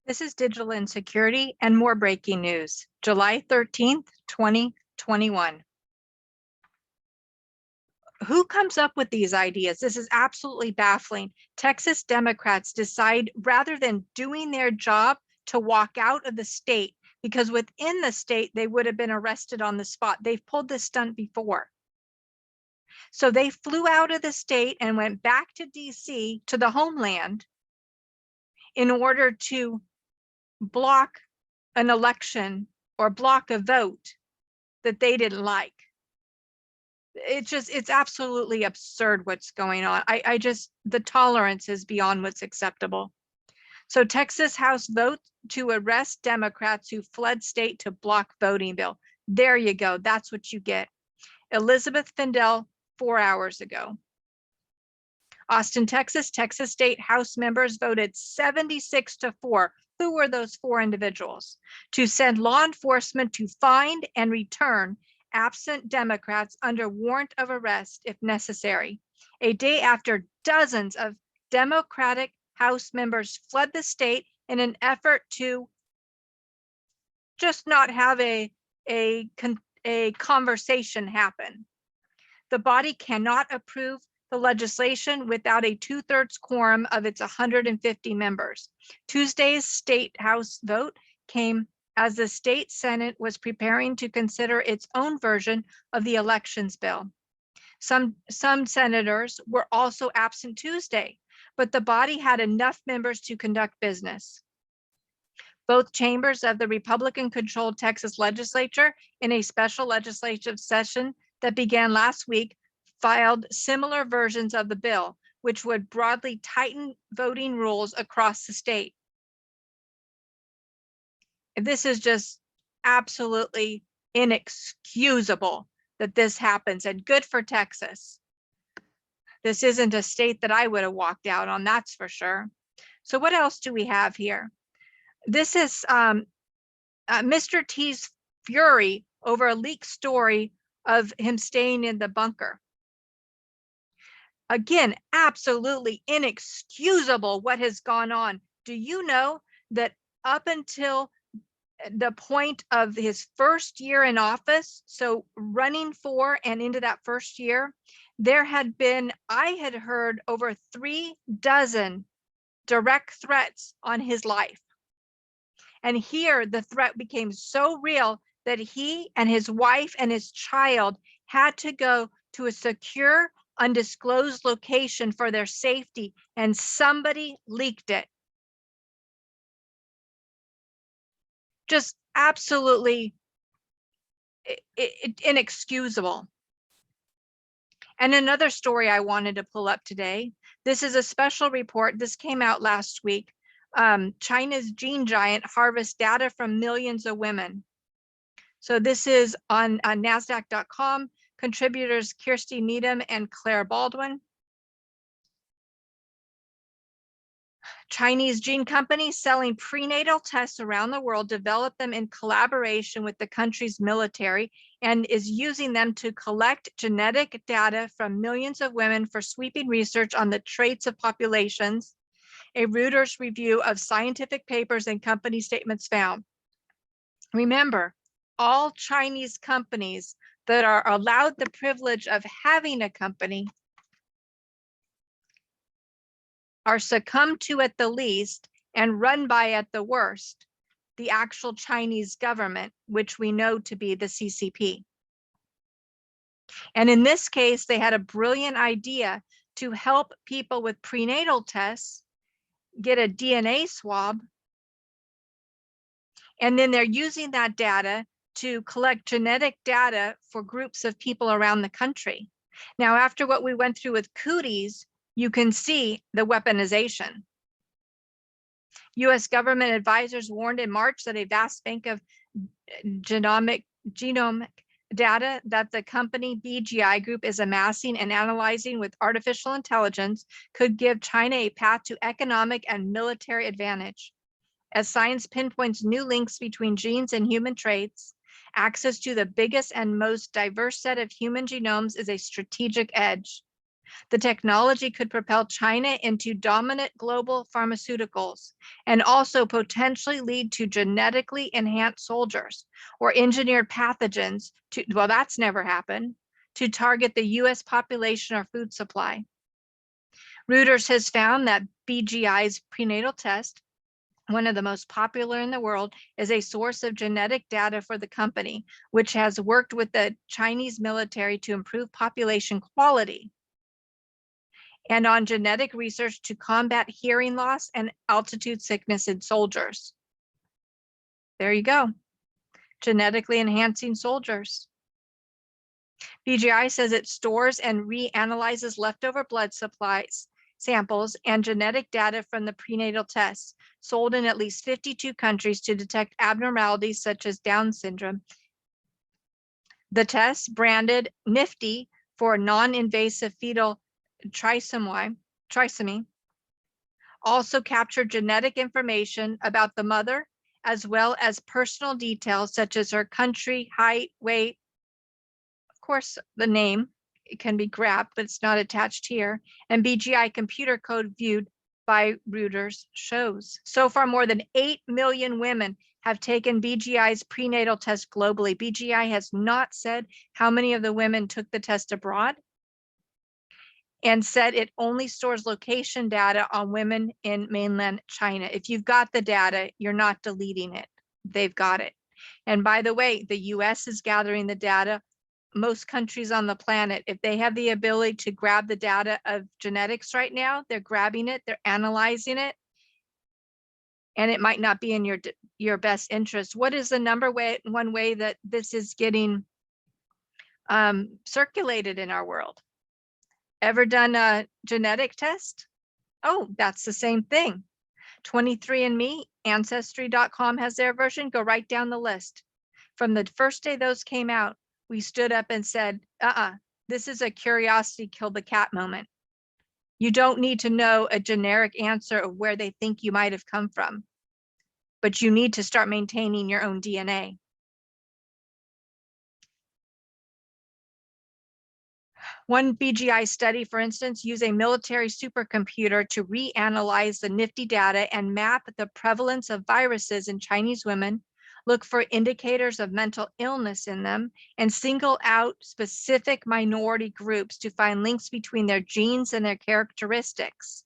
This is Digital Insecurity and more breaking news, July 13th, 2021. Who comes up with these ideas? This is absolutely baffling. Texas Democrats decide rather than doing their job to walk out of the state, because within the state, they would have been arrested on the spot. They've pulled this stunt before. So they flew out of the state and went back to DC, to the homeland, in order to block an election or block a vote that they didn't like. It's absolutely absurd what's going on. The tolerance is beyond what's acceptable. So Texas House votes to arrest Democrats who fled state to block voting bill. There you go. That's what you get. Elizabeth Findell, 4 hours ago. Austin, Texas State House members voted 76-4. Who were those 4 individuals? To send law enforcement to find and return absent Democrats under warrant of arrest if necessary. A day after dozens of Democratic House members fled the state in an effort to just not have a conversation happen. The body cannot approve the legislation without a 2/3 quorum of its 150 members. Tuesday's state House vote came as the state Senate was preparing to consider its own version of the elections bill. Some senators were also absent Tuesday, but the body had enough members to conduct business. Both chambers of the Republican-controlled Texas legislature, in a special legislative session that began last week, filed similar versions of the bill, which would broadly tighten voting rules across the state. This is just absolutely inexcusable that this happens, and good for Texas. This isn't a state that I would have walked out on, that's for sure. So what else do we have here? This is Mr. T's fury over a leaked story of him staying in the bunker. Again, absolutely inexcusable what has gone on. Do you know that up until the point of his first year in office, so running for and into that first year, there had been, I had heard over 3 dozen direct threats on his life. And here the threat became so real that he and his wife and his child had to go to a secure, undisclosed location for their safety, and somebody leaked it. Just absolutely inexcusable. And another story I wanted to pull up today. This is a special report. This came out last week. China's gene giant harvests data from millions of women. So this is on NASDAQ.com. Contributors Kirsty Needham and Claire Baldwin. Chinese gene companies selling prenatal tests around the world develop them in collaboration with the country's military and is using them to collect genetic data from millions of women for sweeping research on the traits of populations. A Reuters review of scientific papers and company statements found. Remember, all Chinese companies that are allowed the privilege of having a company are succumbed to at the least and run by at the worst the actual Chinese government, which we know to be the CCP. And in this case, they had a brilliant idea to help people with prenatal tests get a DNA swab. And then they're using that data to collect genetic data for groups of people around the country. Now, after what we went through with cooties, you can see the weaponization. US government advisors warned in March that a vast bank of genomic data that the company BGI Group is amassing and analyzing with artificial intelligence could give China a path to economic and military advantage. As science pinpoints new links between genes and human traits, access to the biggest and most diverse set of human genomes is a strategic edge. The technology could propel China into dominant global pharmaceuticals and also potentially lead to genetically enhanced soldiers or engineered pathogens to, well, that's never happened, to target the US population or food supply. Reuters has found that BGI's prenatal test, one of the most popular in the world, is a source of genetic data for the company, which has worked with the Chinese military to improve population quality and on genetic research to combat hearing loss and altitude sickness in soldiers. There you go. Genetically enhancing soldiers. BGI says it stores and reanalyzes leftover blood supplies, samples, and genetic data from the prenatal tests sold in at least 52 countries to detect abnormalities such as Down syndrome. The test, branded NIFTY for non-invasive fetal trisomy, also captured genetic information about the mother, as well as personal details such as her country, height, weight. Of course, the name, it can be grabbed, but it's not attached here. And BGI computer code viewed by Reuters shows. So far, more than 8 million women have taken BGI's prenatal test globally. BGI has not said how many of the women took the test abroad, and said it only stores location data on women in mainland China. If you've got the data, you're not deleting it. They've got it. And by the way, the US is gathering the data. Most countries on the planet, if they have the ability to grab the data of genetics right now, they're grabbing it, they're analyzing it, and it might not be in your best interest. What is the one way that this is getting circulated in our world? Ever done a genetic test? Oh, that's the same thing. 23andMe, Ancestry.com has their version. Go right down the list. From the first day those came out, we stood up and said, this is a curiosity killed the cat moment. You don't need to know a generic answer of where they think you might have come from, but you need to start maintaining your own DNA. One BGI study, for instance, used a military supercomputer to reanalyze the NIFTY data and map the prevalence of viruses in Chinese women, look for indicators of mental illness in them, and single out specific minority groups to find links between their genes and their characteristics.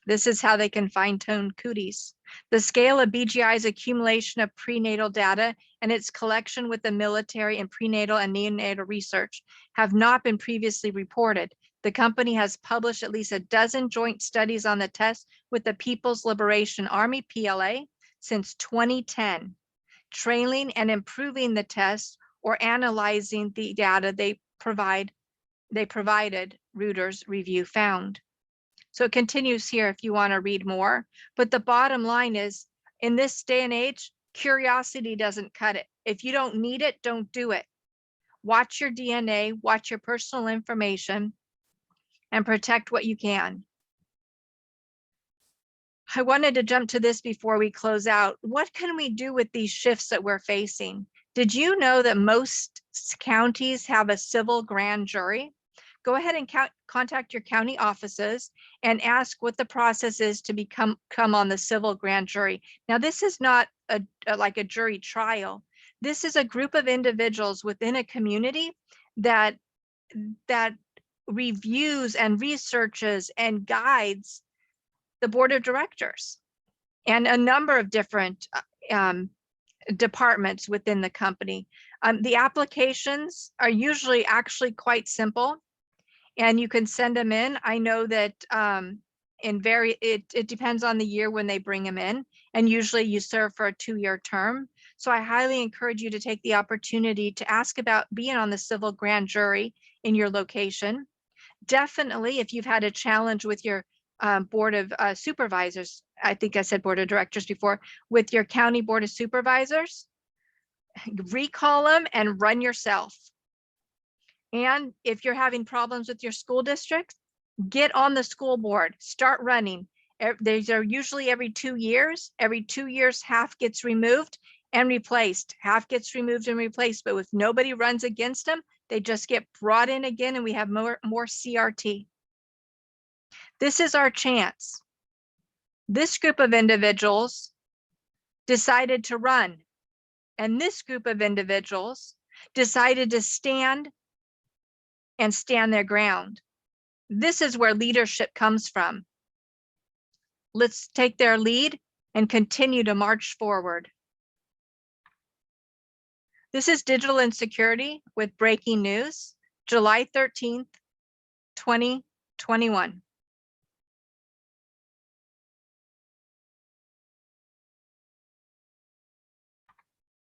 This is how they can fine-tune cooties. The scale of BGI's accumulation of prenatal data and its collection with the military and prenatal and neonatal research have not been previously reported. The company has published at least a dozen joint studies on the test with the People's Liberation Army, PLA, since 2010, trailing and improving the test or analyzing the data they provided, Reuters review found. So it continues here if you want to read more. But the bottom line is, in this day and age, curiosity doesn't cut it. If you don't need it, don't do it. Watch your DNA, watch your personal information, and protect what you can. I wanted to jump to this before we close out. What can we do with these shifts that we're facing? Did you know that most counties have a civil grand jury? Go ahead and contact your county offices and ask what the process is to come on the civil grand jury. Now, this is not like a jury trial. This is a group of individuals within a community that reviews and researches and guides the board of directors and a number of different departments within the company. The applications are usually actually quite simple, and you can send them in. I know that it depends on the year when they bring them in, and usually you serve for a 2-year term. So I highly encourage you to take the opportunity to ask about being on the civil grand jury in your location. Definitely, if you've had a challenge with your board of supervisors, I think I said board of directors before, with your county board of supervisors, recall them and run yourself. And if you're having problems with your school district, get on the school board, start running. These are usually every 2 years. Every 2 years, half gets removed and replaced. Half gets removed and replaced, but if nobody runs against them, They just get brought in again and we have more CRT. This is our chance. This group of individuals decided to run, and this group of individuals decided to stand and stand their ground. This is where leadership comes from. Let's take their lead and continue to march forward. This is Digital Insecurity with breaking news, July 13th, 2021.